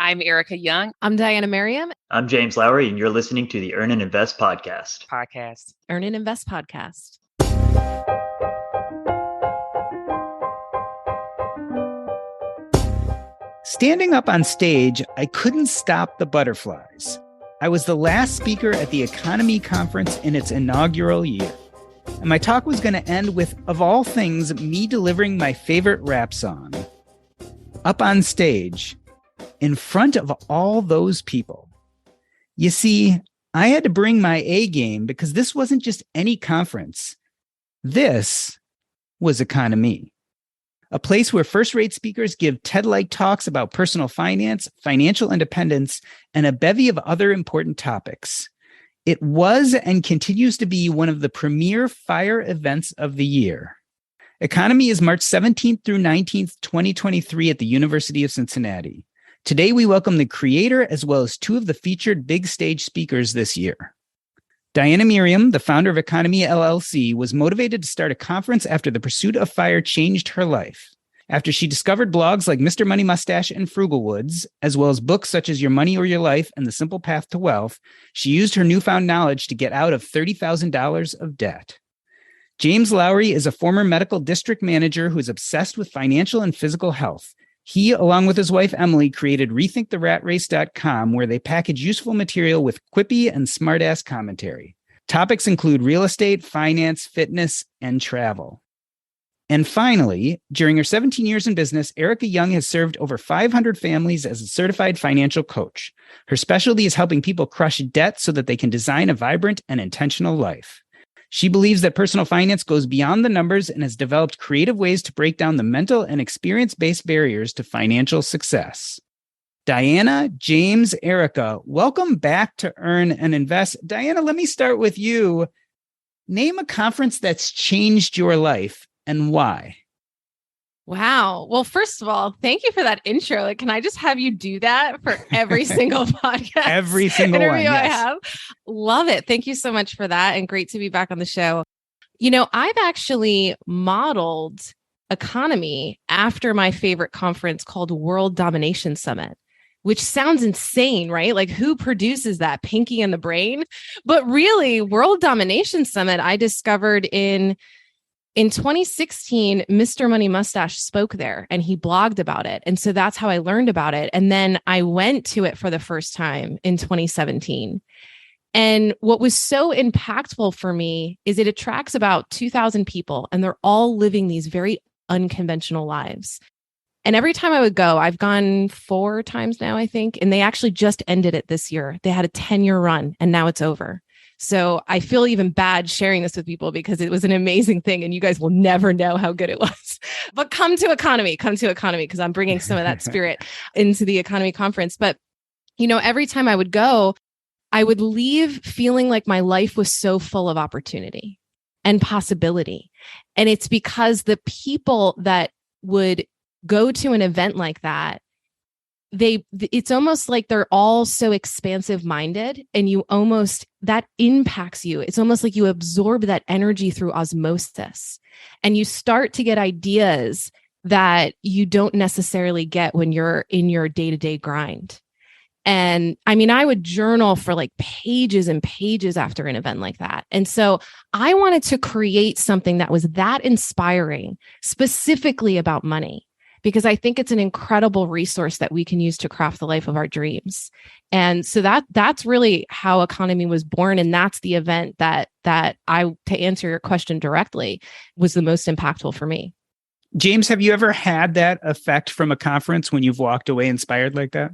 I'm Ericka Young. I'm Diania Merriam. I'm James Lowery, and you're listening to the Earn and Invest podcast. Earn and Invest podcast. Standing up on stage, I couldn't stop the butterflies. I was the last speaker at the Econome conference in its inaugural year. And my talk was going to end with, of all things, me delivering my favorite rap song. Up on stage, in front of all those people. You see, I had to bring my A game because this wasn't just any conference. This was Econome, a place where first-rate speakers give TED-like talks about personal finance, financial independence, and a bevy of other important topics. It was and continues to be one of the premier FIRE events of the year. Econome is March 17th through 19th, 2023 at the University of Cincinnati. Today, we welcome the creator as well as two of the featured big stage speakers this year. Diania Merriam, the founder of Econome LLC, was motivated to start a conference after the pursuit of FIRE changed her life. After she discovered blogs like Mr. Money Mustache and Frugal Woods, as well as books such as Your Money or Your Life and The Simple Path to Wealth, she used her newfound knowledge to get out of $30,000 of debt. James Lowery is a former medical district manager who is obsessed with financial and physical health. He, along with his wife, Emily, created RethinkTheRatRace.com, where they package useful material with quippy and smart-ass commentary. Topics include real estate, finance, fitness, and travel. And finally, during her 17 years in business, Ericka Young has served over 500 families as a certified financial coach. Her specialty is helping people crush debt so that they can design a vibrant and intentional life. She believes that personal finance goes beyond the numbers and has developed creative ways to break down the mental and experience-based barriers to financial success. Diania, James, Ericka, welcome back to Earn and Invest. Diania, let me start with you. Name a conference that's changed your life and why. Wow. Well, first of all, thank you for that intro. Like, can I just have you do that for every single podcast? Every single one, yes. I have. Love it. Thank you so much for that. And great to be back on the show. You know, I've actually modeled Econome after my favorite conference called World Domination Summit, which sounds insane, right? Like, who produces that? Pinky and the Brain? But really, World Domination Summit, I discovered in 2016, Mr. Money Mustache spoke there and he blogged about it. And so that's how I learned about it. And then I went to it for the first time in 2017. And what was so impactful for me is it attracts about 2,000 people and they're all living these very unconventional lives. And every time I would go, I've gone 4 times now, I think, and they actually just ended it this year. They had a 10-year run and now it's over. So I feel even bad sharing this with people because it was an amazing thing and you guys will never know how good it was. But come to Econome because I'm bringing some of that spirit into the Econome conference. But, you know, every time I would go, I would leave feeling like my life was so full of opportunity and possibility. And it's because the people that would go to an event like that, it's almost like they're all so expansive minded and that impacts you. It's almost like you absorb that energy through osmosis and you start to get ideas that you don't necessarily get when you're in your day-to-day grind. And I mean, I would journal for like pages and pages after an event like that. And so I wanted to create something that was that inspiring, specifically about money, because I think it's an incredible resource that we can use to craft the life of our dreams. And so that's really how Econome was born. And that's the event that to answer your question directly, was the most impactful for me. James, have you ever had that effect from a conference when you've walked away inspired like that?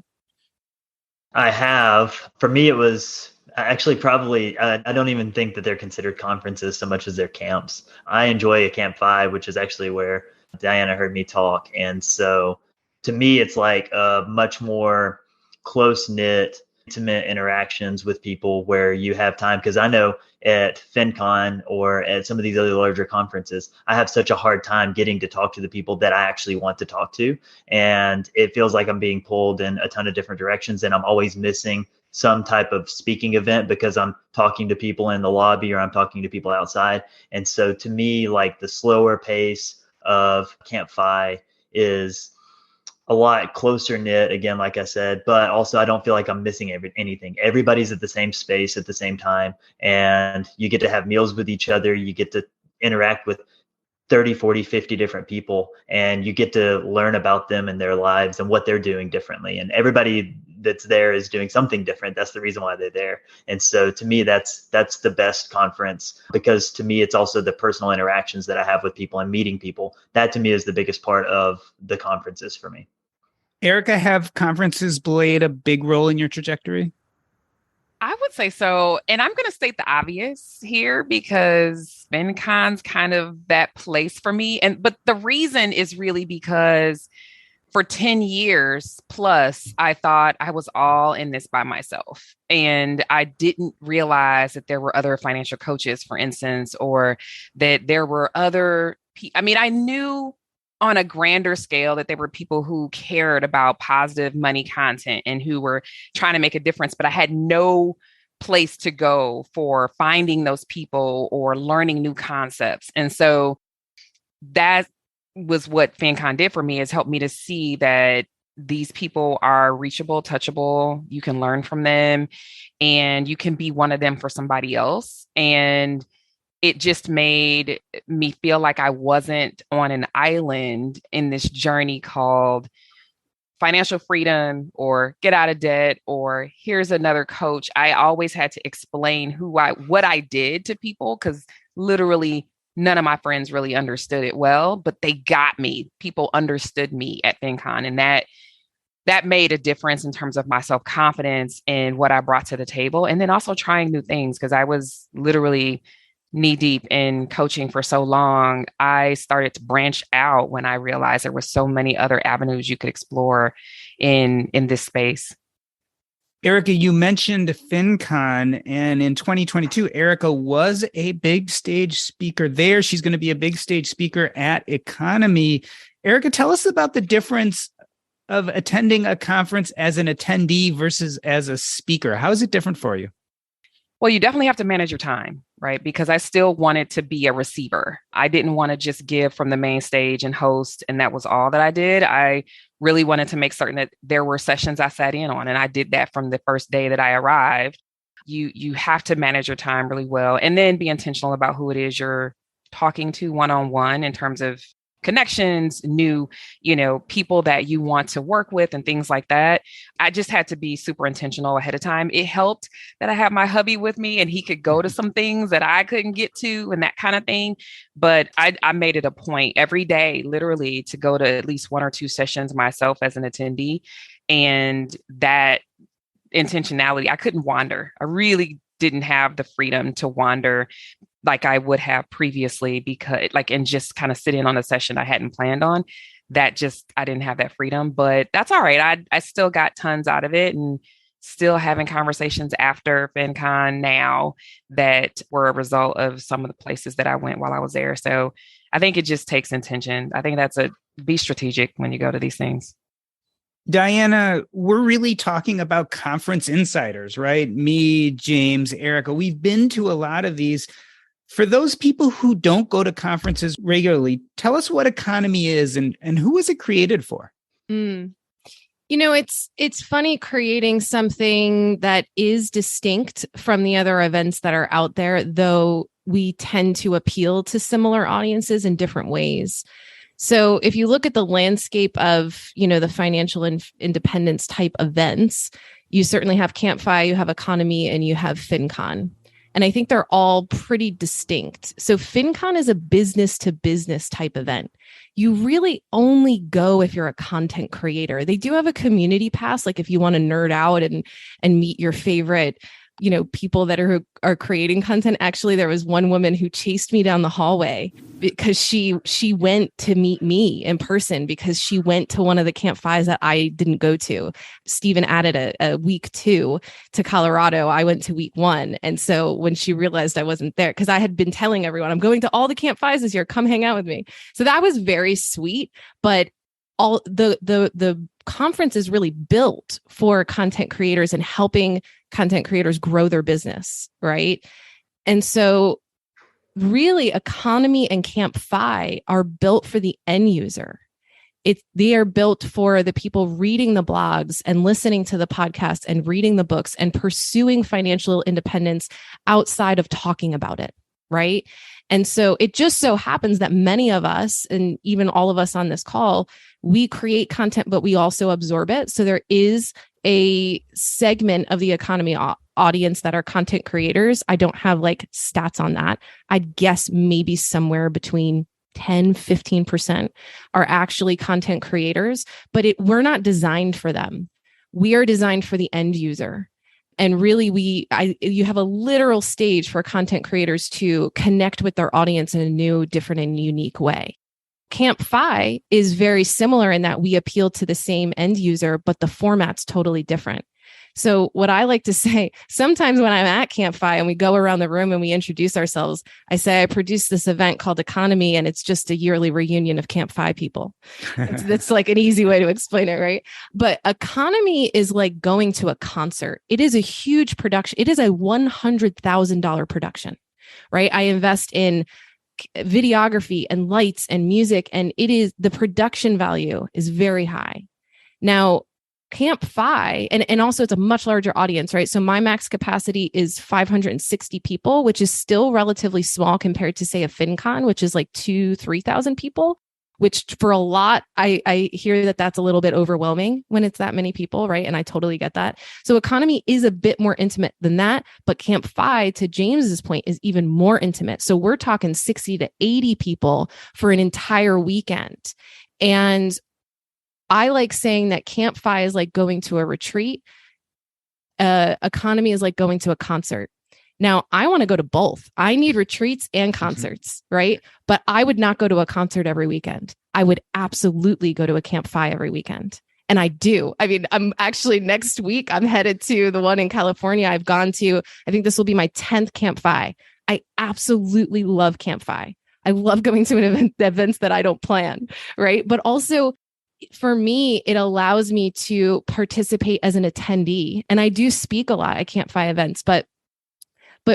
I have. For me, it was actually probably, I don't even think that they're considered conferences so much as they're camps. I enjoy a Camp 5, which is actually where Diania heard me talk. And so to me, it's like a much more close-knit, intimate interactions with people where you have time. Because I know at FinCon or at some of these other larger conferences, I have such a hard time getting to talk to the people that I actually want to talk to. And it feels like I'm being pulled in a ton of different directions and I'm always missing some type of speaking event because I'm talking to people in the lobby or I'm talking to people outside. And so to me, like the slower pace of Camp FI is a lot closer knit, again, like I said, but also I don't feel like I'm missing anything. Everybody's at the same space at the same time, and you get to have meals with each other. You get to interact with 30, 40, 50 different people, and you get to learn about them and their lives and what they're doing differently. And everybody that's there is doing something different. That's the reason why they're there. And so to me, that's the best conference, because to me, it's also the personal interactions that I have with people and meeting people. That to me is the biggest part of the conferences for me. Ericka, have conferences played a big role in your trajectory? I would say so. And I'm going to state the obvious here because FinCon's kind of that place for me. But the reason is really because for 10 years plus, I thought I was all in this by myself. And I didn't realize that there were other financial coaches, for instance, or that there were other I knew on a grander scale that there were people who cared about positive money content and who were trying to make a difference, but I had no place to go for finding those people or learning new concepts. And so that was what FinCon did for me, is help me to see that these people are reachable, touchable. You can learn from them and you can be one of them for somebody else. And it just made me feel like I wasn't on an island in this journey called financial freedom or get out of debt or here's another coach. I always had to explain what I did to people, because literally none of my friends really understood it well, but they got me. People understood me at FinCon, and that made a difference in terms of my self-confidence and what I brought to the table. And then also trying new things, because I was literally knee deep in coaching for so long. I started to branch out when I realized there were so many other avenues you could explore in this space. Ericka, you mentioned FinCon, and in 2022, Ericka was a big stage speaker there. She's going to be a big stage speaker at Econome. Ericka, tell us about the difference of attending a conference as an attendee versus as a speaker. How is it different for you? Well, you definitely have to manage your time, right? Because I still wanted to be a receiver. I didn't want to just give from the main stage and host, and that was all that I did. I really wanted to make certain that there were sessions I sat in on, and I did that from the first day that I arrived. You have to manage your time really well, and then be intentional about who it is you're talking to one-on-one in terms of connections, new, people that you want to work with and things like that. I just had to be super intentional ahead of time. It helped that I had my hubby with me and he could go to some things that I couldn't get to and that kind of thing. But I made it a point every day, literally, to go to at least one or two sessions myself as an attendee. And that intentionality, I couldn't wander. I really didn't have the freedom to wander like I would have previously, because and just kind of sit in on a session I hadn't planned on. I didn't have that freedom, but that's all right. I still got tons out of it, and still having conversations after FinCon now that were a result of some of the places that I went while I was there. So I think it just takes intention. I think be strategic when you go to these things. Diania, we're really talking about conference insiders, right? Me, James, Ericka, we've been to a lot of these. For those people who don't go to conferences regularly, tell us what Econome is and who is it created for? It's funny creating something that is distinct from the other events that are out there, though we tend to appeal to similar audiences in different ways. So if you look at the landscape of, the financial independence type events, you certainly have Camp FI, you have Econome, and you have FinCon. And I think they're all pretty distinct. So FinCon is a business to business type event. You really only go if you're a content creator. They do have a community pass, like if you want to nerd out and meet your favorite, people that are creating content. Actually, there was one woman who chased me down the hallway because she went to meet me in person because she went to one of the Camp FIs that I didn't go to. Stephen added a week 2 to Colorado. I went to week 1. And so when she realized I wasn't there, because I had been telling everyone, I'm going to all the Camp FIs this year, come hang out with me. So that was very sweet. But all the conference is really built for content creators and helping content creators grow their business, right? And so really Econome and Camp FI are built for the end user. They are built for the people reading the blogs and listening to the podcast and reading the books and pursuing financial independence outside of talking about it, right? And so it just so happens that many of us, and even all of us on this call, we create content, but we also absorb it. So there is a segment of the economy audience that are content creators. I don't have like stats on that. I'd guess maybe somewhere between 10, 15% are actually content creators, but we're not designed for them. We are designed for the end user. And really, you have a literal stage for content creators to connect with their audience in a new, different, and unique way. Camp Fi is very similar in that we appeal to the same end user, but the format's totally different. So what I like to say, sometimes when I'm at Camp Fi and we go around the room and we introduce ourselves, I say, I produced this event called Econome, and it's just a yearly reunion of Camp Fi people. That's like an easy way to explain it, right? But Econome is like going to a concert. It is a huge production. It is a $100,000 production, right? I invest in videography and lights and music, and the production value is very high. Now, Camp Fi, and also it's a much larger audience, right? So my max capacity is 560 people, which is still relatively small compared to, say, a FinCon, which is like 3,000 people, which for a lot, I hear that that's a little bit overwhelming when it's that many people, right? And I totally get that. So Econome is a bit more intimate than that, but Camp Fi, to James's point, is even more intimate. So we're talking 60 to 80 people for an entire weekend. And I like saying that Camp Fi is like going to a retreat. Econome is like going to a concert. Now, I want to go to both. I need retreats and concerts, right? But I would not go to a concert every weekend. I would absolutely go to a Camp Fi every weekend. And I do. I mean, I'm actually next week, I'm headed to the one in California. I've gone to, I think this will be my 10th Camp Fi. I absolutely love Camp Fi. I love going to events that I don't plan, right? But also, for me, it allows me to participate as an attendee. And I do speak a lot at Camp Fi events, but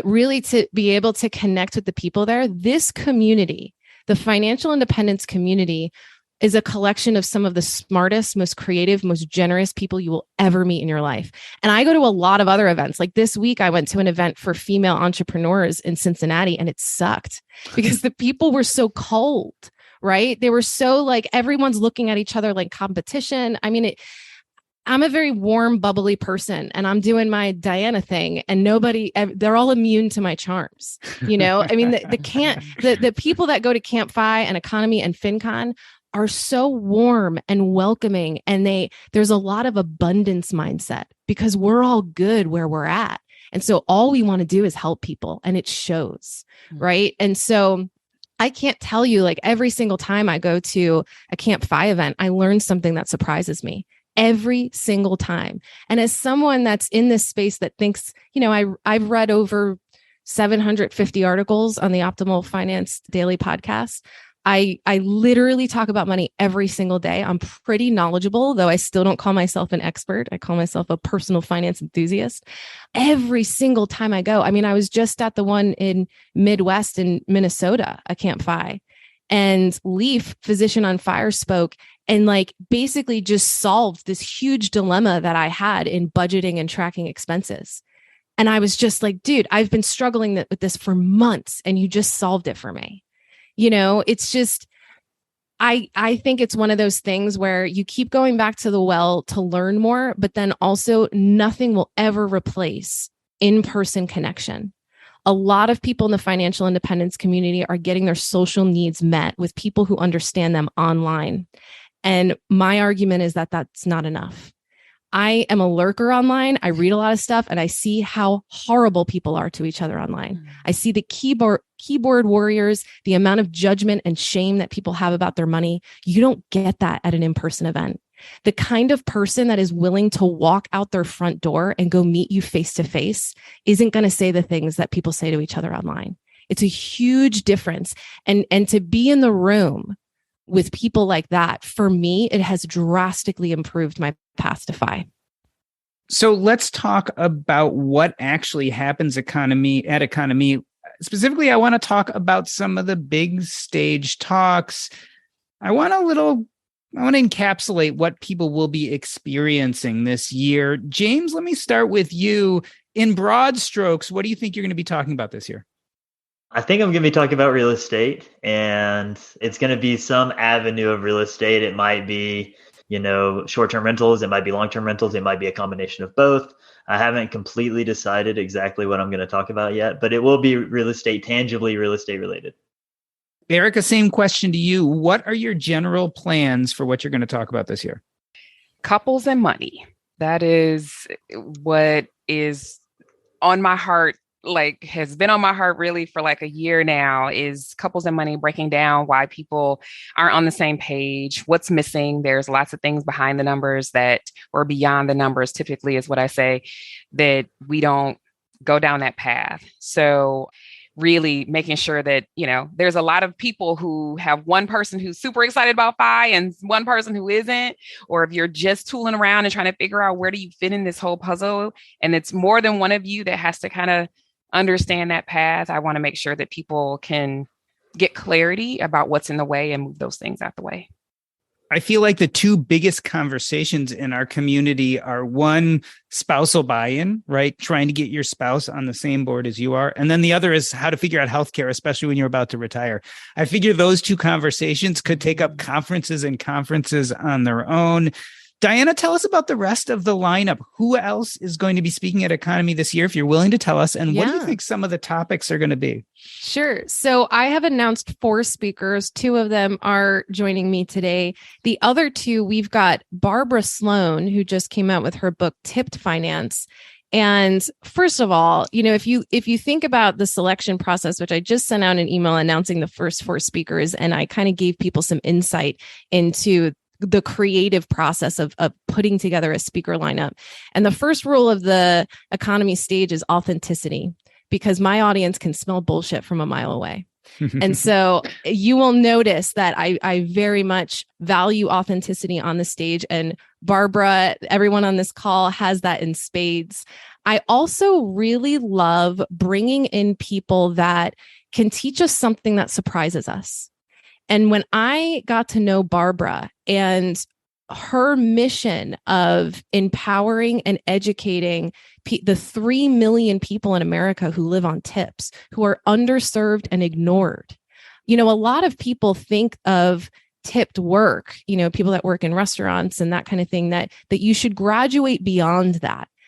really to be able to connect with the people there, this community, the financial independence community, is a collection of some of the smartest, most creative, most generous people you will ever meet in your life. And I go to a lot of other events. Like this week, I went to an event for female entrepreneurs in Cincinnati, and it sucked because the people were so cold. Right? They were so like, everyone's looking at each other like competition. I mean, I'm a very warm, bubbly person, and I'm doing my Diana thing, and they're all immune to my charms. You know, I mean, the people that go to Camp Fi and Econome and FinCon are so warm and welcoming. And there's a lot of abundance mindset because we're all good where we're at. And so all we want to do is help people, and it shows. Right. And so I can't tell you, like, every single time I go to a Camp Fi event, I learn something that surprises me every single time. And as someone that's in this space that thinks, you know, I've read over 750 articles on the Optimal Finance Daily podcast. I literally talk about money every single day. I'm pretty knowledgeable, though I still don't call myself an expert. I call myself a personal finance enthusiast. Every single time I go, I mean, I was just at the one in Midwest in Minnesota, a Camp Fi, and Leaf, Physician on Fire, spoke and like basically just solved this huge dilemma that I had in budgeting and tracking expenses. And I was just like, dude, I've been struggling with this for months, and you just solved it for me. You know, it's just, I think it's one of those things where you keep going back to the well to learn more, but then also nothing will ever replace in-person connection. A lot of people in the financial independence community are getting their social needs met with people who understand them online. And my argument is that that's not enough. I am a lurker online. I read a lot of stuff, and I see how horrible people are to each other online. I see the keyboard warriors, the amount of judgment and shame that people have about their money. You don't get that at an in-person event. The kind of person that is willing to walk out their front door and go meet you face to face isn't going to say the things that people say to each other online. It's a huge difference. And to be in the room with people like that, for me, it has drastically improved my path to Fi. So let's talk about what actually happens at Econome. Specifically, I want to talk about some of the big stage talks. I want a little I want to encapsulate what people will be experiencing this year. James, let me start with you. In broad strokes, what do you think you're going to be talking about this year? I think I'm going to be talking about real estate, and it's going to be some avenue of real estate. It might be, short-term rentals. It might be long-term rentals. It might be a combination of both. I haven't completely decided exactly what I'm going to talk about yet, but it will be real estate, tangibly real estate related. Ericka, same question to you. What are your general plans for what you're going to talk about this year? Couples and money. That is what is on my heart, has been on my heart really for a year now, is couples and money, breaking down why people aren't on the same page, what's missing. There's lots of things behind the numbers or beyond the numbers, typically is what I say, that we don't go down that path. So really making sure that, there's a lot of people who have one person who's super excited about FI and one person who isn't, or if you're just tooling around and trying to figure out where do you fit in this whole puzzle, and it's more than one of you that has to kind of understand that path. I want to make sure that people can get clarity about what's in the way and move those things out the way. I feel like the two biggest conversations in our community are, one, spousal buy-in, right? Trying to get your spouse on the same board as you are. And then the other is how to figure out healthcare, especially when you're about to retire. I figure those two conversations could take up conferences and conferences on their own. Diania, tell us about the rest of the lineup. Who else is going to be speaking at Econome this year, if you're willing to tell us? And what do you think some of the topics are going to be? Sure. So I have announced 4 speakers. 2 of them are joining me today. The other 2, we've got Barbara Sloan, who just came out with her book, Tipped Finance. And first of all, if you think about the selection process, which I just sent out an email announcing the first 4 speakers, and I kind of gave people some insight into the creative process of putting together a speaker lineup. And the first rule of the Econome stage is authenticity, because my audience can smell bullshit from a mile away. And so you will notice that I very much value authenticity on the stage. And Barbara, everyone on this call has that in spades. I also really love bringing in people that can teach us something that surprises us. And when I got to know Barbara and her mission of empowering and educating the 3 million people in America who live on tips, who are underserved and ignored. A lot of people think of tipped work, people that work in restaurants and that kind of thing, that you should graduate beyond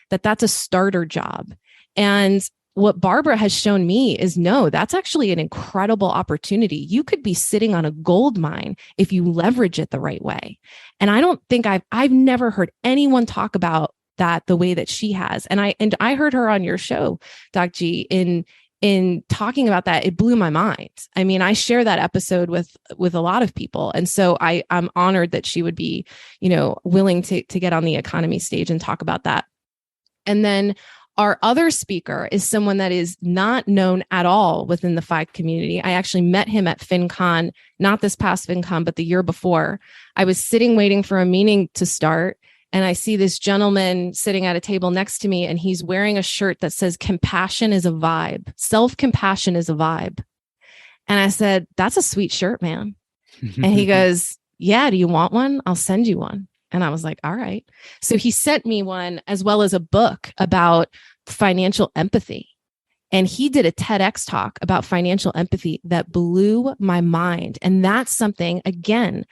that's a starter job. And what Barbara has shown me is, no, that's actually an incredible opportunity. You could be sitting on a gold mine if you leverage it the right way. And I don't think I've never heard anyone talk about that the way that she has. And I heard her on your show, Doc G, in talking about that. It blew my mind. I mean, I share that episode with a lot of people. And so I'm honored that she would be, willing to get on the Econome stage and talk about that. And then our other speaker is someone that is not known at all within the FI community. I actually met him at FinCon, not this past FinCon, but the year before. I was sitting waiting for a meeting to start, and I see this gentleman sitting at a table next to me, and he's wearing a shirt that says, "Compassion is a vibe. Self-compassion is a vibe." And I said, "That's a sweet shirt, man." And he goes, "Yeah, do you want one? I'll send you one." And I was like, all right. So he sent me one, as well as a book about financial empathy. And he did a TEDx talk about financial empathy that blew my mind. And that's something, again,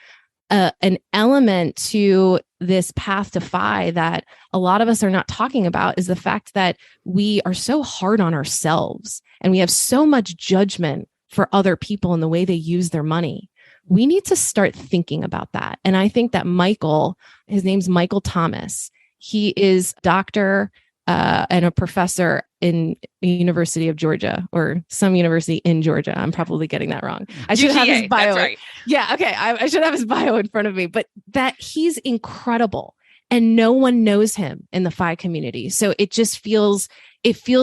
an element to this path to FI that a lot of us are not talking about, is the fact that we are so hard on ourselves and we have so much judgment for other people and the way they use their money. We need to start thinking about that. And I think that Michael, his name's Michael Thomas, he is doctor and a professor in the University of Georgia, or some university in Georgia. I'm probably getting that wrong. I should have his bio. That's right. Yeah, okay. I should have his bio in front of me, but that he's incredible. And no one knows him in the FI community. So it feels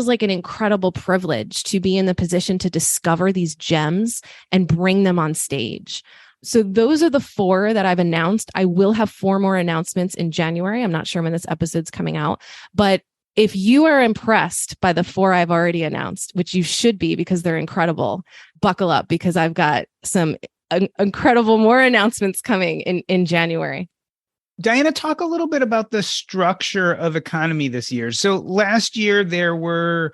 like an incredible privilege to be in the position to discover these gems and bring them on stage. So those are the 4 that I've announced. I will have 4 more announcements in January. I'm not sure when this episode's coming out, but if you are impressed by the 4 I've already announced, which you should be because they're incredible, buckle up, because I've got some incredible more announcements coming in January. Diana, talk a little bit about the structure of Econome this year. So last year there was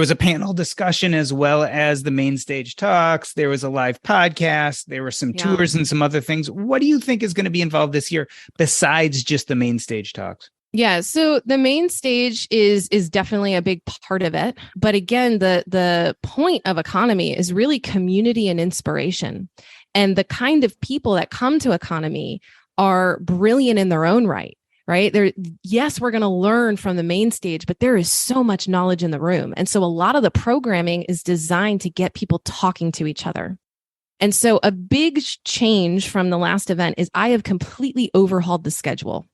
a panel discussion as well as the main stage talks. There was a live podcast. There were some tours and some other things. What do you think is going to be involved this year besides just the main stage talks? Yeah, so the main stage is definitely a big part of it. But again, the point of Econome is really community and inspiration. And the kind of people that come to Econome are brilliant in their own right. Yes, we're going to learn from the main stage, but there is so much knowledge in the room. And so a lot of the programming is designed to get people talking to each other. And so a big change from the last event is I have completely overhauled the schedule.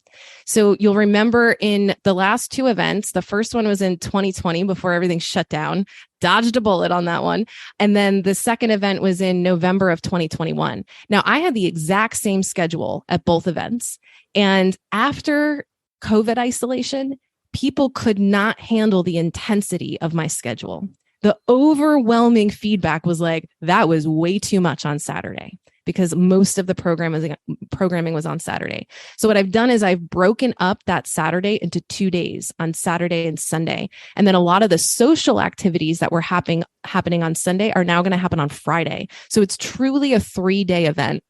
So you'll remember in the last two events, the first one was in 2020 before everything shut down, dodged a bullet on that one. And then the second event was in November of 2021. Now I had the exact same schedule at both events. And after COVID isolation, people could not handle the intensity of my schedule. The overwhelming feedback was like, that was way too much on Saturday, because most of the programming was on Saturday. So what I've done is I've broken up that Saturday into 2 days, on Saturday and Sunday. And then a lot of the social activities that were happening on Sunday are now going to happen on Friday. So it's truly a 3-day event.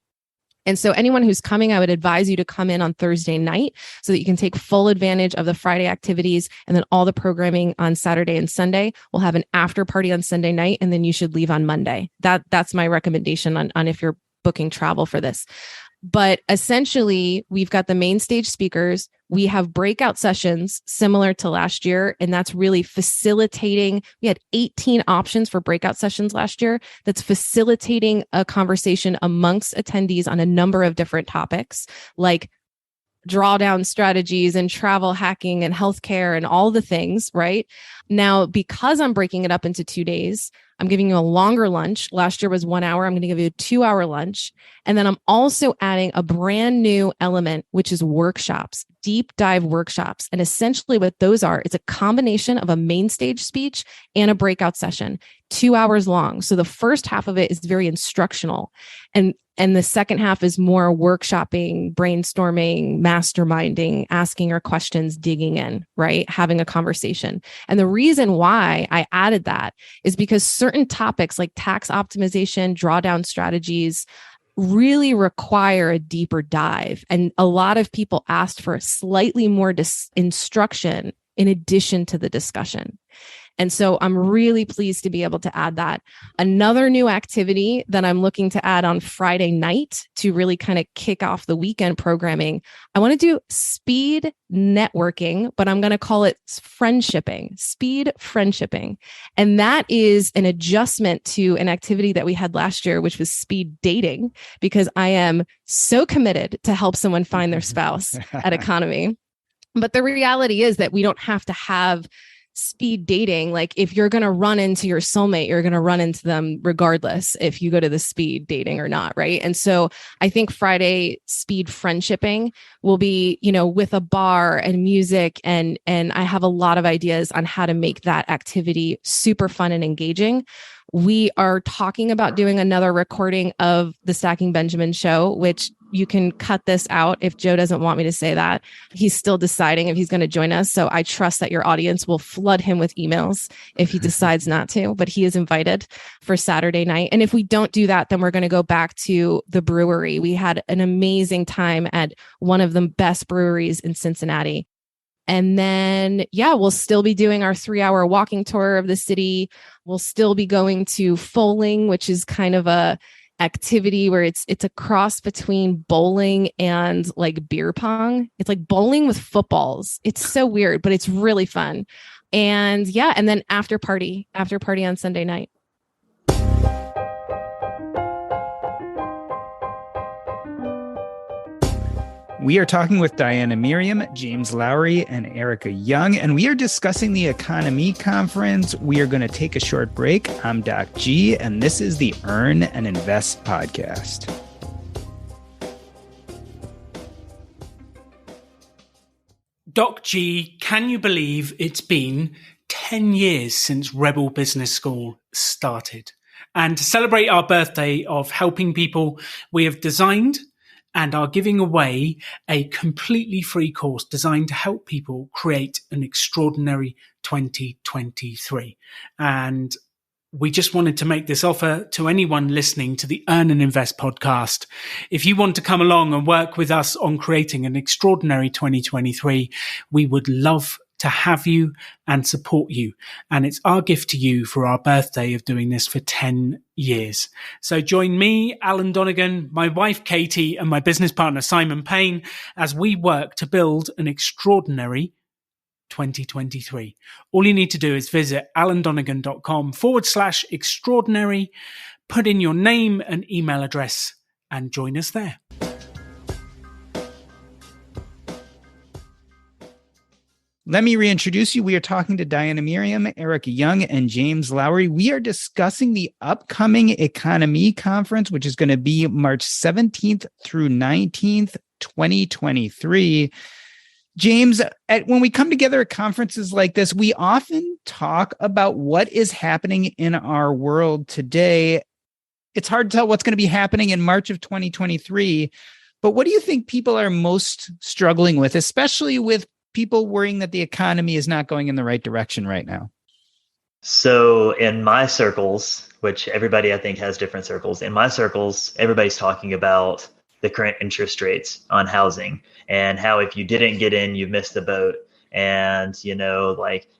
And so anyone who's coming, I would advise you to come in on Thursday night so that you can take full advantage of the Friday activities, and then all the programming on Saturday and Sunday. We'll have an after party on Sunday night, and then you should leave on Monday. That's my recommendation on if you're booking travel for this. But essentially, we've got the main stage speakers. We have breakout sessions similar to last year, and that's really facilitating. We had 18 options for breakout sessions last year. That's facilitating a conversation amongst attendees on a number of different topics, like drawdown strategies and travel hacking and healthcare and all the things, right? Now, because I'm breaking it up into 2 days, I'm giving you a longer lunch. Last year was 1 hour. I'm going to give you a 2-hour lunch. And then I'm also adding a brand new element, which is workshops, deep dive workshops. And essentially what those are, it's a combination of a main stage speech and a breakout session, 2 hours long. So the first half of it is very instructional. And the second half is more workshopping, brainstorming, masterminding, asking your questions, digging in, right? Having a conversation. And the reason why I added that is because certain topics like tax optimization, drawdown strategies really require a deeper dive. And a lot of people asked for slightly more instruction in addition to the discussion. And so I'm really pleased to be able to add that. Another new activity that I'm looking to add on Friday night to really kind of kick off the weekend programming, I want to do speed networking, but I'm going to call it friendshipping, speed friendshipping. And that is an adjustment to an activity that we had last year, which was speed dating, because I am so committed to help someone find their spouse at Econome. But the reality is that we don't have to have speed dating. Like if you're going to run into your soulmate, you're going to run into them regardless if you go to the speed dating or not. Right. And so I think Friday speed friendshipping will be, with a bar and music. And I have a lot of ideas on how to make that activity super fun and engaging. We are talking about doing another recording of the Stacking Benjamin show, which you can cut this out if Joe doesn't want me to say that. He's still deciding if he's going to join us. So I trust that your audience will flood him with emails if he decides not to, but he is invited for Saturday night. And if we don't do that, then we're going to go back to the brewery. We had an amazing time at one of the best breweries in Cincinnati. And then, we'll still be doing our 3-hour walking tour of the city. We'll still be going to Foaling, which is kind of a activity where it's a cross between bowling and like beer pong. It's like bowling with footballs. It's so weird, but it's really fun. And and then after party on Sunday night. We are talking with Diania Merriam, James Lowery, and Ericka Young, and we are discussing the Econome Conference. We are going to take a short break. I'm Doc G, and this is the Earn and Invest podcast. Doc G, can you believe it's been 10 years since Rebel Business School started? And to celebrate our birthday of helping people, we have designed and are giving away a completely free course designed to help people create an extraordinary 2023. And we just wanted to make this offer to anyone listening to the Earn and Invest podcast. If you want to come along and work with us on creating an extraordinary 2023, we would love to have you and support you. And it's our gift to you for our birthday of doing this for 10 years. So join me, Alan Donegan, my wife, Katie, and my business partner, Simon Payne, as we work to build an extraordinary 2023. All you need to do is visit alandonegan.com/extraordinary, put in your name and email address, and join us there. Let me reintroduce you. We are talking to Diania Merriam, Ericka Young, and James Lowery. We are discussing the upcoming Econome conference, which is going to be March 17th through 19th, 2023. James, when we come together at conferences like this, we often talk about what is happening in our world today. It's hard to tell what's going to be happening in March of 2023, but what do you think people are most struggling with, especially with people worrying that the economy is not going in the right direction right now? So in my circles, which everybody I think has different circles, in my circles, everybody's talking about the current interest rates on housing and how if you didn't get in, you missed the boat. And,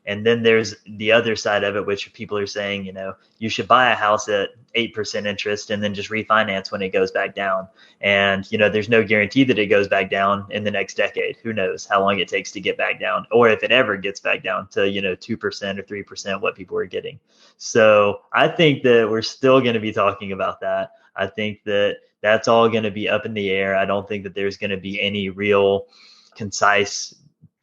and then there's the other side of it, which people are saying, you should buy a house at 8% interest and then just refinance when it goes back down. And, there's no guarantee that it goes back down in the next decade. Who knows how long it takes to get back down, or if it ever gets back down to, 2% or 3%, what people are getting. So I think that we're still going to be talking about that. I think that that's all going to be up in the air. I don't think that there's going to be any real concise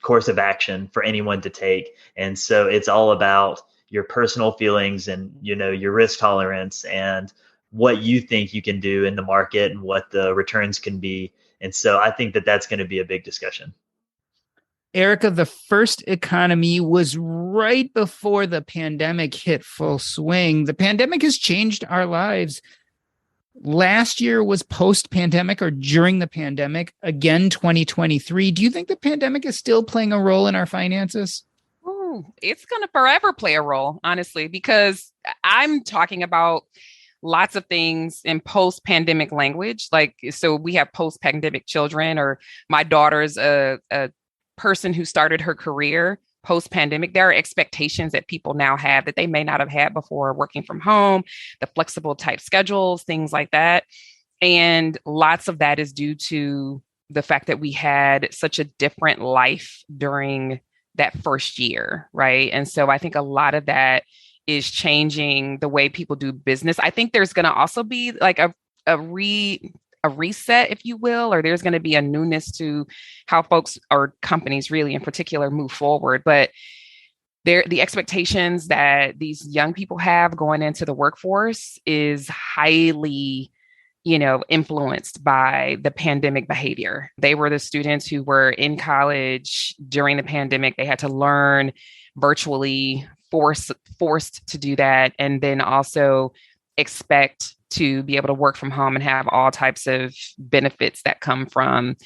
course of action for anyone to take. And so it's all about your personal feelings and, your risk tolerance and what you think you can do in the market and what the returns can be. And so I think that that's going to be a big discussion. Ericka, the first Econome was right before the pandemic hit full swing. The pandemic has changed our lives. Last year was post-pandemic or during the pandemic, again, 2023. Do you think the pandemic is still playing a role in our finances? Ooh, it's going to forever play a role, honestly, because I'm talking about lots of things in post-pandemic language. So we have post-pandemic children, or my daughter's a person who started her career post-pandemic. There are expectations that people now have that they may not have had before, working from home, the flexible type schedules, things like that. And lots of that is due to the fact that we had such a different life during that first year, right? And so I think a lot of that is changing the way people do business. I think there's going to also be like a reset, if you will, or there's going to be a newness to how folks or companies really in particular move forward. But the expectations that these young people have going into the workforce is highly, influenced by the pandemic behavior. They were the students who were in college during the pandemic. They had to learn virtually, forced to do that, and then also expect to be able to work from home and have all types of benefits that come from,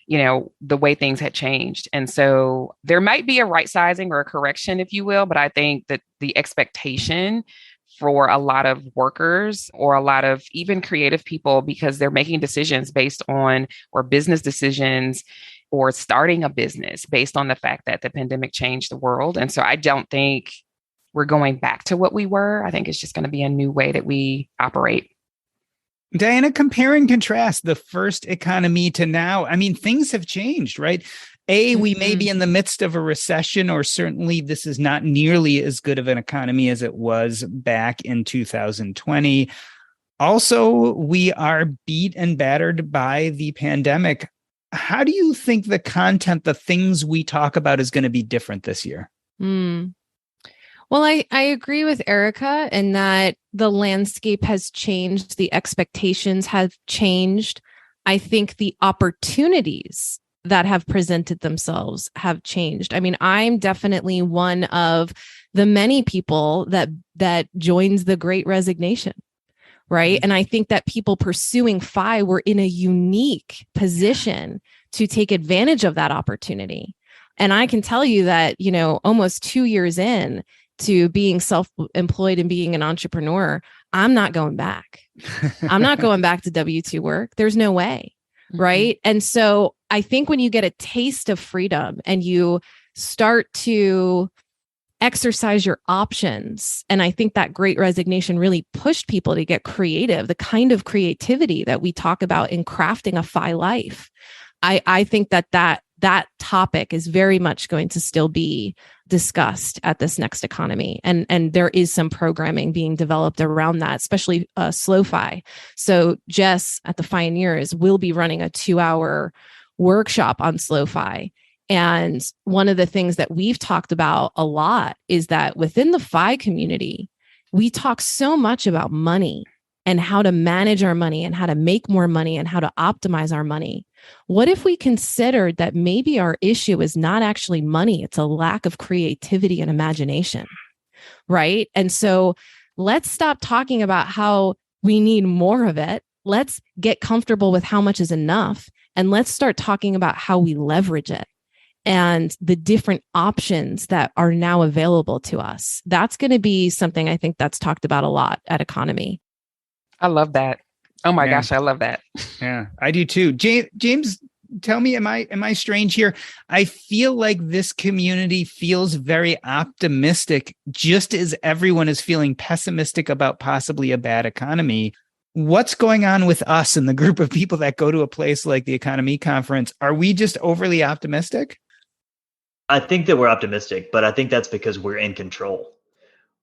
the way things had changed. And so there might be a right sizing or a correction, if you will, but I think that the expectation for a lot of workers or a lot of even creative people, because they're making decisions based on, or business decisions or starting a business based on the fact that the pandemic changed the world. And so I don't think we're going back to what we were. I think it's just going to be a new way that we operate. Diania, compare and contrast the first Econome to now. I mean, things have changed, right? We may be in the midst of a recession, or certainly this is not nearly as good of an economy as it was back in 2020. Also, we are beat and battered by the pandemic. How do you think the content, the things we talk about, is going to be different this year? Well, I agree with Ericka in that the landscape has changed. The expectations have changed. I think the opportunities that have presented themselves have changed. I mean, I'm definitely one of the many people that joins the Great Resignation. right? And I think that people pursuing FI were in a unique position to take advantage of that opportunity. And I can tell you that, almost 2 years in to being self-employed and being an entrepreneur, I'm not going back. I'm not going back to W-2 work. There's no way. Right. And so I think when you get a taste of freedom and you start to exercise your options, and I think that Great Resignation really pushed people to get creative, the kind of creativity that we talk about in crafting a FI life. I think that topic is very much going to still be discussed at this next economy. And there is some programming being developed around that, especially slow FI. So Jess at the Pioneers will be running a 2-hour workshop on slow FI. And one of the things that we've talked about a lot is that within the FI community, we talk so much about money and how to manage our money and how to make more money and how to optimize our money. What if we considered that maybe our issue is not actually money, it's a lack of creativity and imagination, right? And so let's stop talking about how we need more of it. Let's get comfortable with how much is enough. And let's start talking about how we leverage it and the different options that are now available to us. That's going to be something I think that's talked about a lot at Econome. I love that. Oh my gosh, I love that. Yeah, I do too. James, tell me, am I strange here? I feel like this community feels very optimistic, just as everyone is feeling pessimistic about possibly a bad economy. What's going on with us and the group of people that go to a place like the Econome conference? Are we just overly optimistic? I think that we're optimistic, but I think that's because we're in control.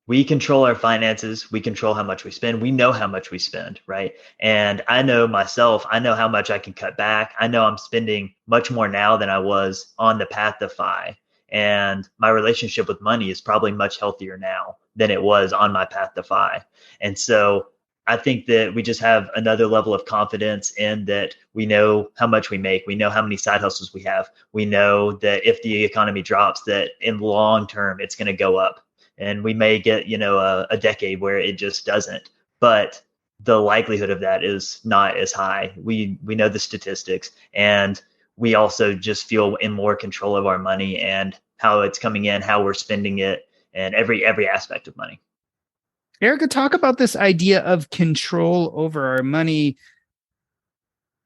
We control our finances. We control how much we spend. We know how much we spend, right? And I know myself, I know how much I can cut back. I know I'm spending much more now than I was on the path to FI. And my relationship with money is probably much healthier now than it was on my path to FI. And so I think that we just have another level of confidence in that we know how much we make. We know how many side hustles we have. We know that if the economy drops, that in the long term, it's going to go up. And we may get, a decade where it just doesn't. But the likelihood of that is not as high. We know the statistics, and we also just feel in more control of our money and how it's coming in, how we're spending it, and every aspect of money. Ericka, talk about this idea of control over our money.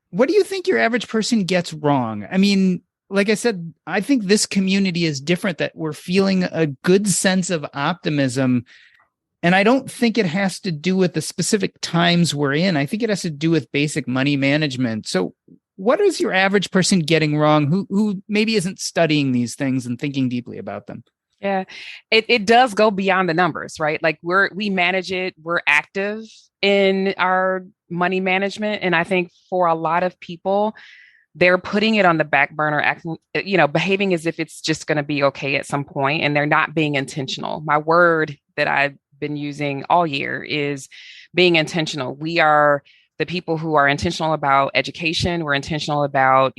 What do you think your average person gets wrong? I mean, like I said, I think this community is different, that we're feeling a good sense of optimism. And I don't think it has to do with the specific times we're in. I think it has to do with basic money management. So what is your average person getting wrong who maybe isn't studying these things and thinking deeply about them? Yeah, it does go beyond the numbers, right? Like we manage it. We're active in our money management. And I think for a lot of people, they're putting it on the back burner, acting, behaving as if it's just going to be okay at some point, and they're not being intentional. My word that I've been using all year is being intentional. We are the people who are intentional about education. We're intentional about,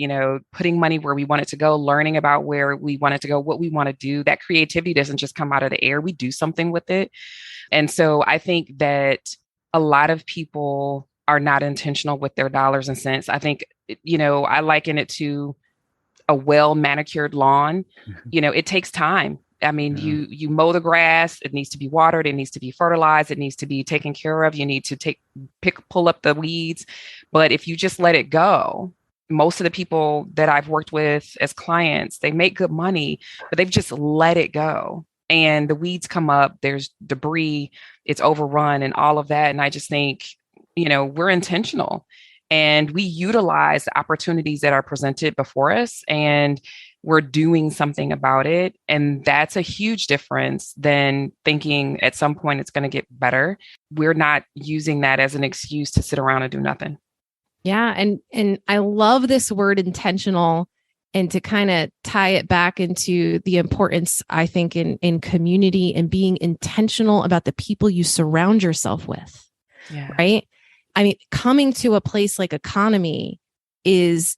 putting money where we want it to go, learning about where we want it to go, what we want to do. That creativity doesn't just come out of the air. We do something with it. And so I think that a lot of people are not intentional with their dollars and cents. I think, I liken it to a well-manicured lawn. It takes time. I mean, you mow the grass, it needs to be watered, it needs to be fertilized, it needs to be taken care of. You need to pull up the weeds. But if you just let it go, most of the people that I've worked with as clients, they make good money, but they've just let it go. And the weeds come up, there's debris, it's overrun and all of that. And I just think, we're intentional and we utilize the opportunities that are presented before us, and we're doing something about it. And that's a huge difference than thinking at some point it's going to get better. We're not using that as an excuse to sit around and do nothing. Yeah. And I love this word intentional, and to kind of tie it back into the importance, I think, in community and being intentional about the people you surround yourself with. Yeah. Right. I mean, coming to a place like Econome is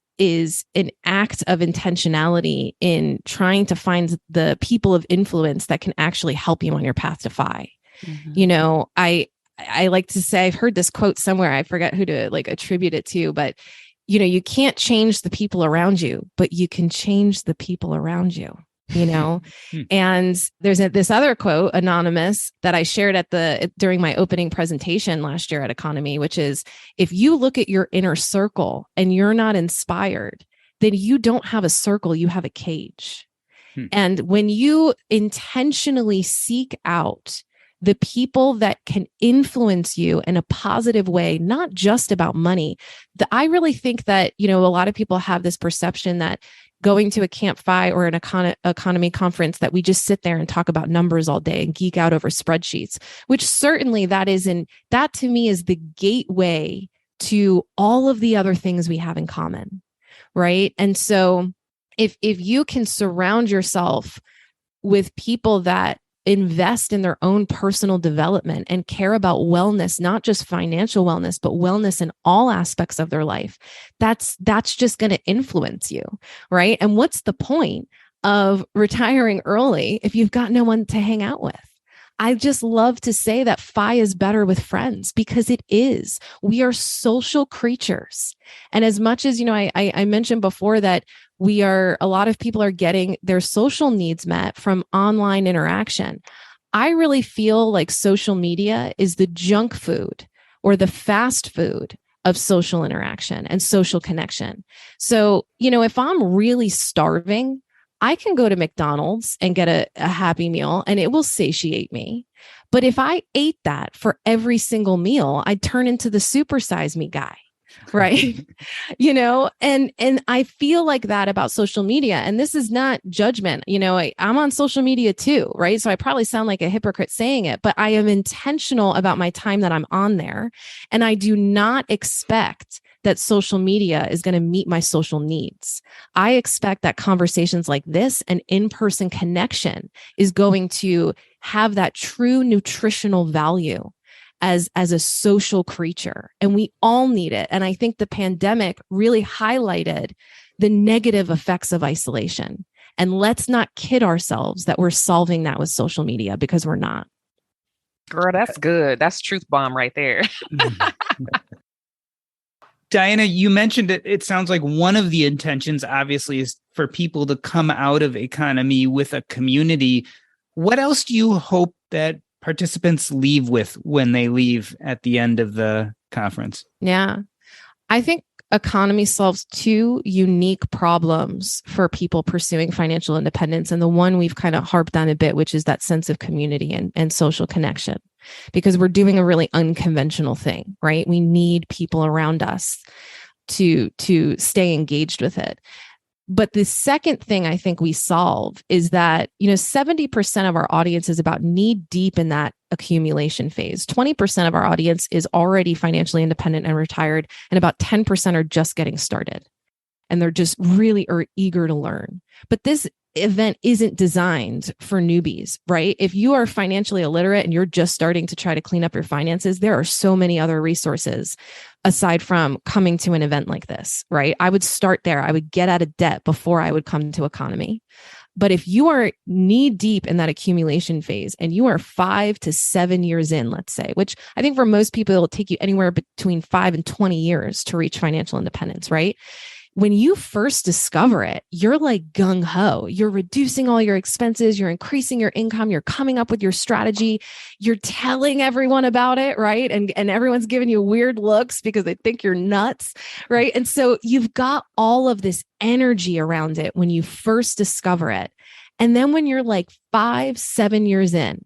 an act of intentionality in trying to find the people of influence that can actually help you on your path to FI. Mm-hmm. I like to say, I've heard this quote somewhere. I forget who to like attribute it to, but you can't change the people around you, but you can change the people around you, and there's this other quote, anonymous, that I shared during my opening presentation last year at Econome, which is, if you look at your inner circle and you're not inspired, then you don't have a circle, you have a cage. And when you intentionally seek out the people that can influence you in a positive way, not just about money. I really think that, a lot of people have this perception that going to a Camp FI or an Econome conference, that we just sit there and talk about numbers all day and geek out over spreadsheets, which certainly that to me is the gateway to all of the other things we have in common. Right. And so if you can surround yourself with people that invest in their own personal development and care about wellness, not just financial wellness, but wellness in all aspects of their life, that's just going to influence you, right? And what's the point of retiring early if you've got no one to hang out with? I just love to say that FI is better with friends, because it is. We are social creatures. And as much as, I mentioned before that a lot of people are getting their social needs met from online interaction. I really feel like social media is the junk food or the fast food of social interaction and social connection. So, if I'm really starving, I can go to McDonald's and get a Happy Meal and it will satiate me. But if I ate that for every single meal, I'd turn into the supersize me guy. Right. And I feel like that about social media. And this is not judgment. I'm on social media too. Right. So I probably sound like a hypocrite saying it, but I am intentional about my time that I'm on there. And I do not expect that social media is going to meet my social needs. I expect that conversations like this and in-person connection is going to have that true nutritional value as a social creature. And we all need it. And I think the pandemic really highlighted the negative effects of isolation. And let's not kid ourselves that we're solving that with social media, because we're not. Girl, that's good. That's truth bomb right there. Diania, you mentioned it. It sounds like one of the intentions, obviously, is for people to come out of Econome with a community. What else do you hope that participants leave with when they leave at the end of the conference? Yeah, I think Econome solves two unique problems for people pursuing financial independence. And the one we've kind of harped on a bit, which is that sense of community and social connection, because we're doing a really unconventional thing, right? We need people around us to stay engaged with it. But the second thing I think we solve is that, 70% of our audience is about knee deep in that accumulation phase. 20% of our audience is already financially independent and retired, and about 10% are just getting started. And they're just really eager to learn. But this event isn't designed for newbies, right? If you are financially illiterate and you're just starting to try to clean up your finances, there are so many other resources aside from coming to an event like this, right? I would start there. I would get out of debt before I would come to Econome. But if you are knee deep in that accumulation phase and you are 5 to 7 years in, let's say, which I think for most people, it'll take you anywhere between 5 and 20 years to reach financial independence, right? When you first discover it, you're like gung ho. You're reducing all your expenses. You're increasing your income. You're coming up with your strategy. You're telling everyone about it, right? And everyone's giving you weird looks because they think you're nuts, right? And so you've got all of this energy around it when you first discover it. And then when you're like 5, 7 years in,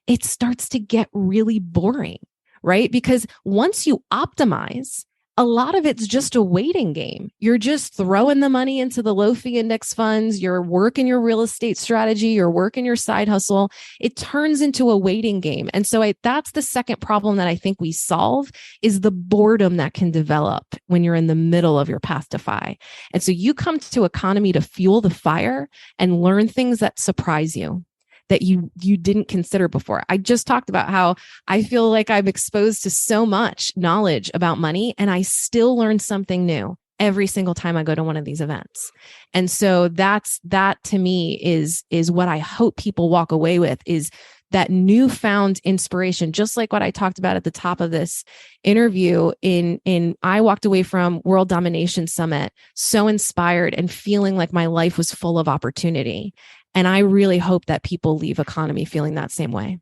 it starts to get really boring, right? Because once you optimize, a lot of it's just a waiting game. You're just throwing the money into the low fee index funds. You're working your real estate strategy. You're working your side hustle. It turns into a waiting game. And so that's the second problem that I think we solve is the boredom that can develop when you're in the middle of your path to FI. And so you come to Econome to fuel the fire and learn things that surprise you, that you didn't consider before. I just talked about how I feel like I'm exposed to so much knowledge about money, and I still learn something new every single time I go to one of these events. And so that to me is what I hope people walk away with, is that newfound inspiration, just like what I talked about at the top of this interview. I walked away from World Domination Summit so inspired and feeling like my life was full of opportunity. And I really hope that people leave Econome feeling that same way.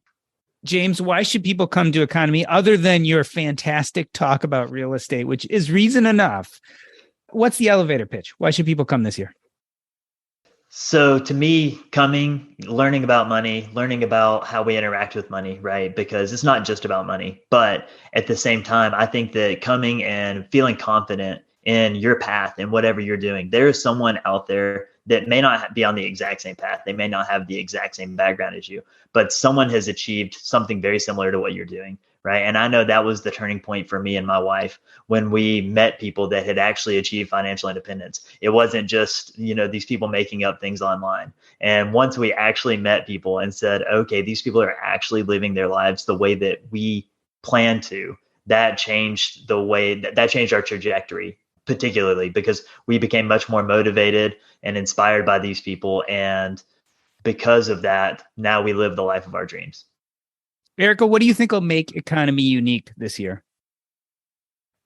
James, why should people come to Econome other than your fantastic talk about real estate, which is reason enough? What's the elevator pitch? Why should people come this year? So to me, coming, learning about money, learning about how we interact with money, right? Because it's not just about money, but at the same time, I think that coming and feeling confident in your path and whatever you're doing, there is someone out there that may not be on the exact same path. They may not have the exact same background as you, but someone has achieved something very similar to what you're doing, right? And I know that was the turning point for me and my wife when we met people that had actually achieved financial independence. It wasn't just, these people making up things online. And once we actually met people and said, okay, these people are actually living their lives the way that we plan to, that changed that changed our trajectory, particularly because we became much more motivated and inspired by these people. And because of that, now we live the life of our dreams. Ericka, what do you think will make Econome unique this year?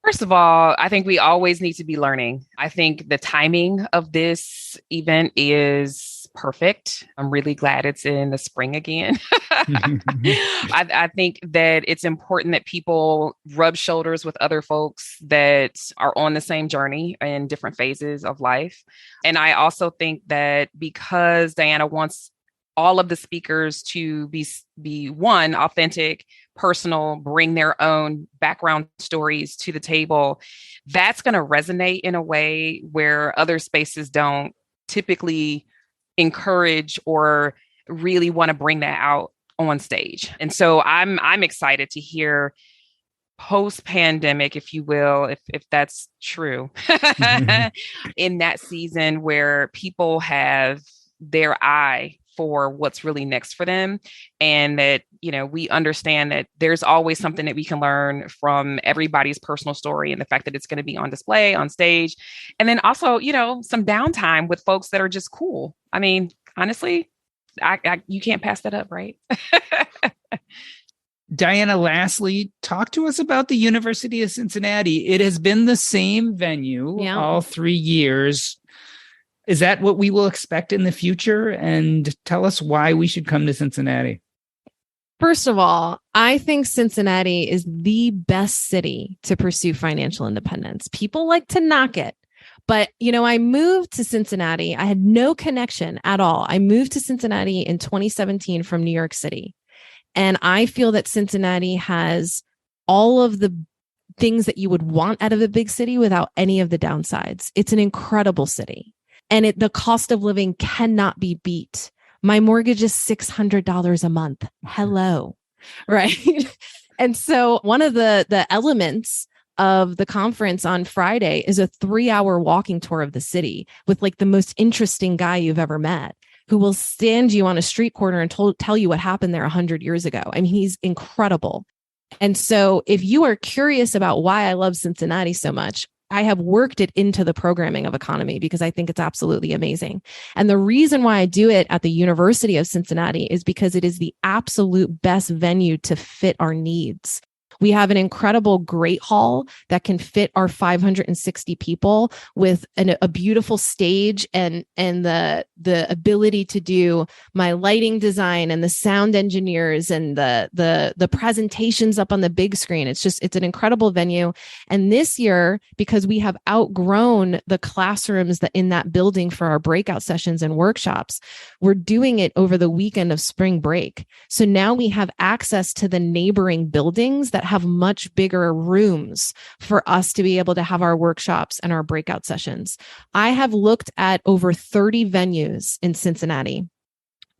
First of all, I think we always need to be learning. I think the timing of this event is perfect. I'm really glad it's in the spring again. I think that it's important that people rub shoulders with other folks that are on the same journey in different phases of life. And I also think that because Diania wants all of the speakers to be one, authentic, personal, bring their own background stories to the table, that's going to resonate in a way where other spaces don't typically encourage or really want to bring that out on stage. And so I'm excited to hear post-pandemic, if you will, if that's true, in that season where people have their eye for what's really next for them. And that, we understand that there's always something that we can learn from everybody's personal story and the fact that it's going to be on display, on stage. And then also, some downtime with folks that are just cool. I mean, honestly, you can't pass that up, right? Diania, lastly, talk to us about the University of Cincinnati. It has been the same venue all 3 years. Is that what we will expect in the future? And tell us why we should come to Cincinnati. First of all, I think Cincinnati is the best city to pursue financial independence. People like to knock it. But, I moved to Cincinnati. I had no connection at all. I moved to Cincinnati in 2017 from New York City. And I feel that Cincinnati has all of the things that you would want out of a big city without any of the downsides. It's an incredible city. And the cost of living cannot be beat. My mortgage is $600 a month. Hello. Right. And so one of the elements of the conference on Friday is a 3-hour walking tour of the city with like the most interesting guy you've ever met, who will stand you on a street corner and tell you what happened there 100 years ago. I mean, he's incredible. And so if you are curious about why I love Cincinnati so much, I have worked it into the programming of Econome because I think it's absolutely amazing. And the reason why I do it at the University of Cincinnati is because it is the absolute best venue to fit our needs. We have an incredible great hall that can fit our 560 people with a beautiful stage and the ability to do my lighting design and the sound engineers and the presentations up on the big screen. It's an incredible venue. And this year, because we have outgrown the classrooms in that building for our breakout sessions and workshops, we're doing it over the weekend of spring break. So now we have access to the neighboring buildings that have much bigger rooms for us to be able to have our workshops and our breakout sessions. I have looked at over 30 venues in Cincinnati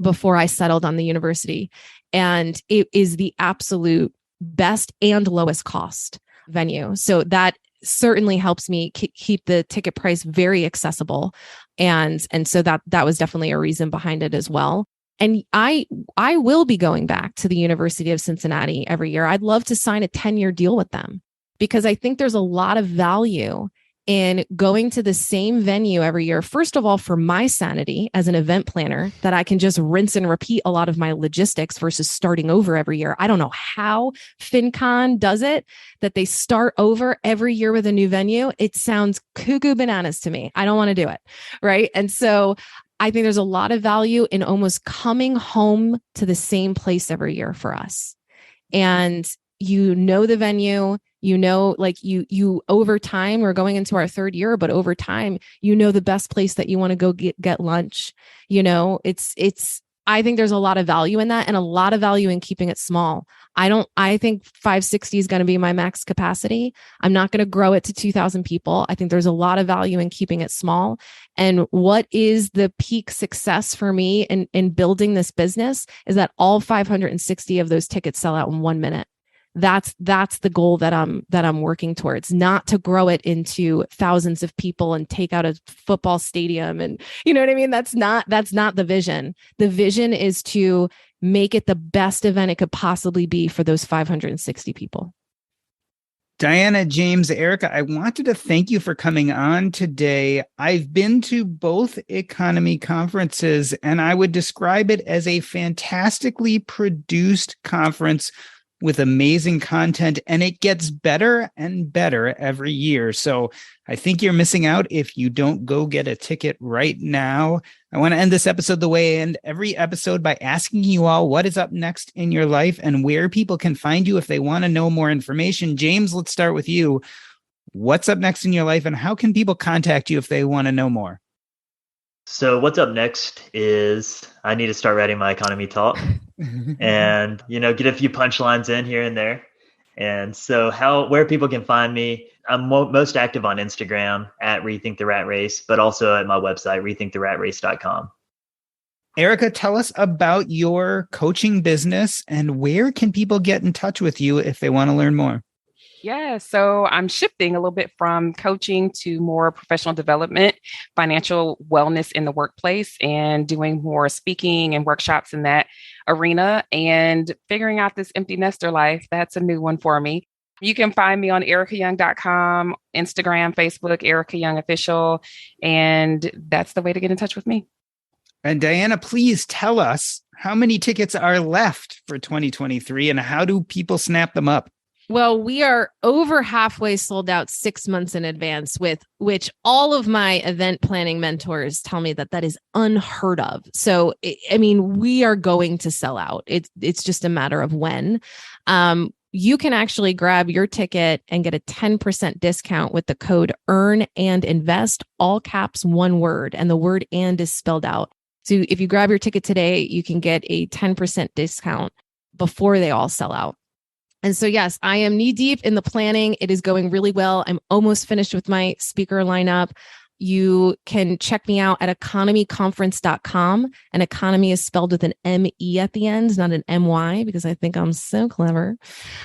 before I settled on the university, and it is the absolute best and lowest cost venue. So that certainly helps me keep the ticket price very accessible. And so that was definitely a reason behind it as well. And I will be going back to the University of Cincinnati every year. I'd love to sign a 10-year deal with them because I think there's a lot of value in going to the same venue every year. First of all, for my sanity as an event planner, that I can just rinse and repeat a lot of my logistics versus starting over every year. I don't know how FinCon does it, that they start over every year with a new venue. It sounds cuckoo bananas to me. I don't want to do it. Right. And so I think there's a lot of value in almost coming home to the same place every year for us. And the venue, like you over time, we're going into our third year, but over time, the best place that you want to go get lunch. I think there's a lot of value in that and a lot of value in keeping it small. I think 560 is going to be my max capacity. I'm not going to grow it to 2,000 people. I think there's a lot of value in keeping it small. And what is the peak success for me in building this business is that all 560 of those tickets sell out in 1 minute. That's the goal that I'm working towards, not to grow it into thousands of people and take out a football stadium. And you know what I mean? That's not the vision. The vision is to make it the best event it could possibly be for those 560 people. Diania, James, Ericka, I wanted to thank you for coming on today. I've been to both Econome conferences, and I would describe it as a fantastically produced conference with amazing content, and it gets better and better every year. So I think you're missing out if you don't go get a ticket right now. I want to end this episode the way I end every episode by asking you all what is up next in your life and where people can find you if they want to know more information. James, let's start with you. What's up next in your life, and how can people contact you if they want to know more? So what's up next is I need to start writing my economy talk and, get a few punchlines in here and there. And so where people can find me, I'm most active on Instagram at Rethink the Rat Race, but also at my website, rethinktheratrace.com. Ericka, tell us about your coaching business and where can people get in touch with you if they want to learn more? Yeah, so I'm shifting a little bit from coaching to more professional development, financial wellness in the workplace, and doing more speaking and workshops in that arena and figuring out this empty nester life. That's a new one for me. You can find me on erickayoung.com, Instagram, Facebook, Ericka Young Official, and that's the way to get in touch with me. And Diania, please tell us how many tickets are left for 2023 and how do people snap them up? Well, we are over halfway sold out 6 months in advance, with which all of my event planning mentors tell me that is unheard of. So, we are going to sell out. It's just a matter of when. You can actually grab your ticket and get a 10% discount with the code EARN and INVEST, all caps, one word, and the word "and" is spelled out. So if you grab your ticket today, you can get a 10% discount before they all sell out. And so, yes, I am knee deep in the planning. It is going really well. I'm almost finished with my speaker lineup. You can check me out at economyconference.com. And economy is spelled with an M-E at the end, not an M-Y, because I think I'm so clever.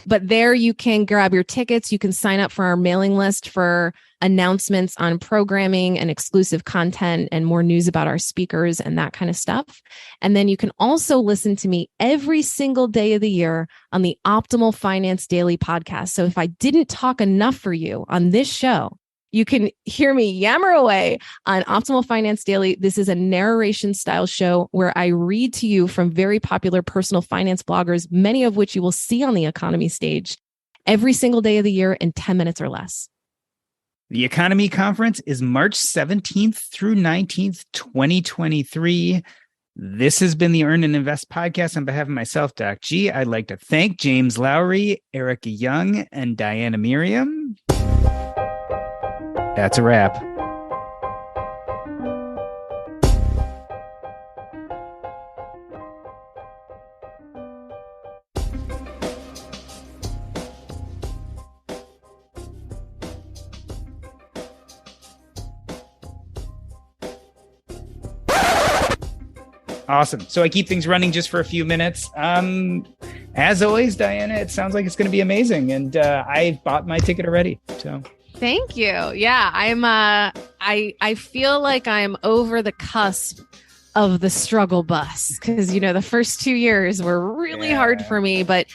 But there you can grab your tickets. You can sign up for our mailing list for announcements on programming and exclusive content and more news about our speakers and that kind of stuff. And then you can also listen to me every single day of the year on the Optimal Finance Daily podcast. So if I didn't talk enough for you on this show, you can hear me yammer away on Optimal Finance Daily. This is a narration style show where I read to you from very popular personal finance bloggers, many of which you will see on the Econome stage every single day of the year in 10 minutes or less. The Econome Conference is March 17th through 19th, 2023. This has been the Earn and Invest podcast. On behalf of myself, Doc G, I'd like to thank James Lowery, Ericka Young, and Diania Merriam. That's a wrap. Awesome. So I keep things running just for a few minutes. As always, Diania, it sounds like it's going to be amazing. And I bought my ticket already. So thank you. Yeah, I feel like I'm over the cusp of the struggle bus because, the first 2 years were really hard for me, but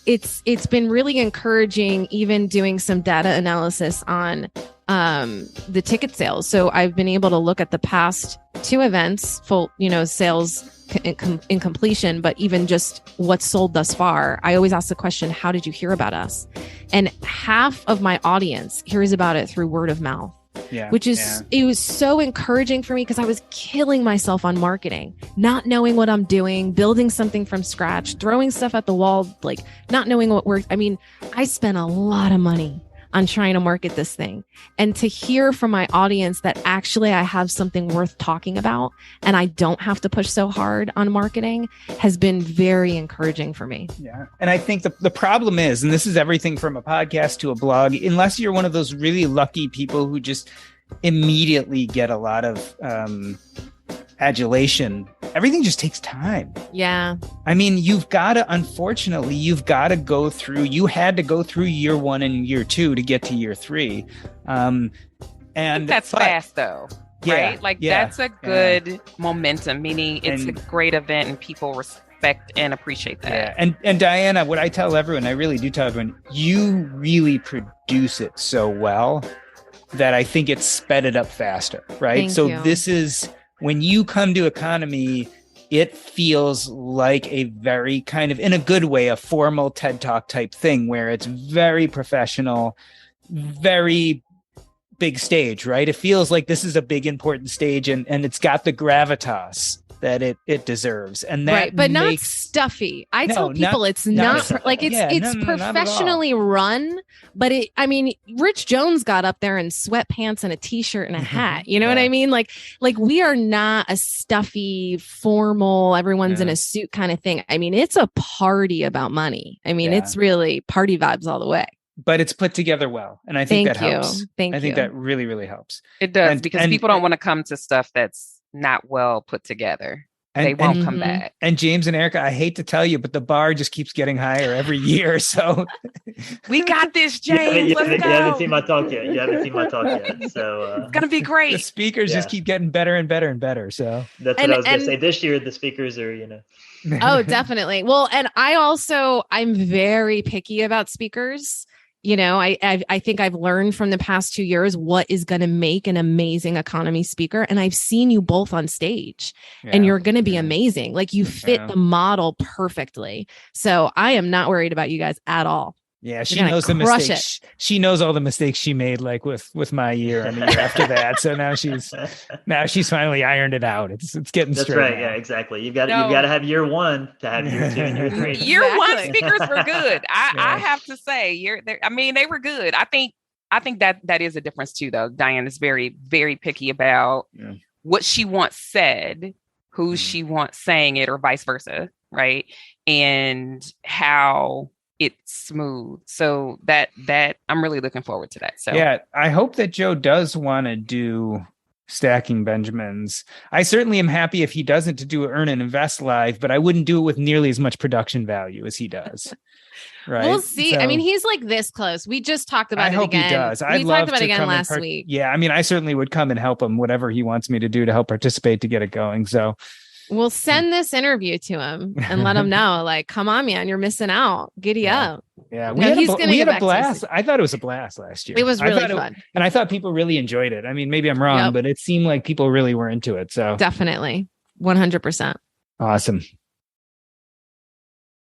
it's been really encouraging, even doing some data analysis on the ticket sales. So I've been able to look at the past 2 events, full, sales in completion, but even just what's sold thus far. I always ask the question, how did you hear about us? And half of my audience hears about it through word of mouth. Yeah, which is, it was so encouraging for me because I was killing myself on marketing, not knowing what I'm doing, building something from scratch, throwing stuff at the wall, like not knowing what worked. I mean, I spent a lot of money on trying to market this thing. And to hear from my audience that actually I have something worth talking about and I don't have to push so hard on marketing has been very encouraging for me. Yeah. And I think the problem is, and this is everything from a podcast to a blog, unless you're one of those really lucky people who just immediately get a lot of adulation, everything just takes time. Yeah. I mean, you had to go through year 1 and year 2 to get to year 3. And that's fast though, right? That's a good momentum, meaning it's a great event and people respect and appreciate that. Yeah. And Diana, what I tell everyone, I really do tell everyone, you really produce it so well that I think it's sped it up faster, right? Thank you. This is, when you come to Econome, it feels like a very kind of, in a good way, a formal TED Talk type thing where it's very professional, very big stage, right? It feels like this is a big, important stage and it's got the gravitas that it deserves. And that right, but not stuffy. I tell people it's not professionally run, but Rich Jones got up there in sweatpants and a t-shirt and a hat. You know what I mean? Like we are not a stuffy, formal, everyone's in a suit kind of thing. I mean, it's a party about money. I mean, it's really party vibes all the way. But it's put together well. And I think that helps. I think that really, really helps. It does, because people don't want to come to stuff that's not well put together. They won't come back. And James and Ericka, I hate to tell you, but the bar just keeps getting higher every year. So we got this, James. You haven't seen my talk yet. So it's gonna be great. The speakers just keep getting better and better and better. So that's what I was gonna say. This year the speakers are, Oh, definitely. Well, and I'm very picky about speakers. I think I've learned from the past 2 years what is going to make an amazing economy speaker. And I've seen you both on stage and you're going to be amazing. Like you fit the model perfectly. So I am not worried about you guys at all. Yeah, she knows the mistakes. She knows all the mistakes she made, like with my year and the year after that. So now she's finally ironed it out. It's getting That's straight. Right. Now. Yeah, exactly. You've got to have year 1 to have year 2 and year 3. Year 1 speakers were good. I have to say, they were good. I think that is a difference too, though. Diane is very, very picky about what she wants said, who she wants saying it, or vice versa, right? And how it's smooth. So that I'm really looking forward to that. So yeah, I hope that Joe does want to do Stacking Benjamins. I certainly am happy if he doesn't to do Earn and Invest Live, but I wouldn't do it with nearly as much production value as he does. Right. We'll see. So, he's like this close. We just talked about it again. I hope he does. We talked about it again last week. Yeah. I certainly would come and help him, whatever he wants me to do to help participate to get it going. So we'll send this interview to him and let him know, like, come on, man, you're missing out. Giddy up. Yeah, we had a blast. I thought it was a blast last year. It was really fun. And I thought people really enjoyed it. Maybe I'm wrong, but it seemed like people really were into it. So definitely 100%. Awesome.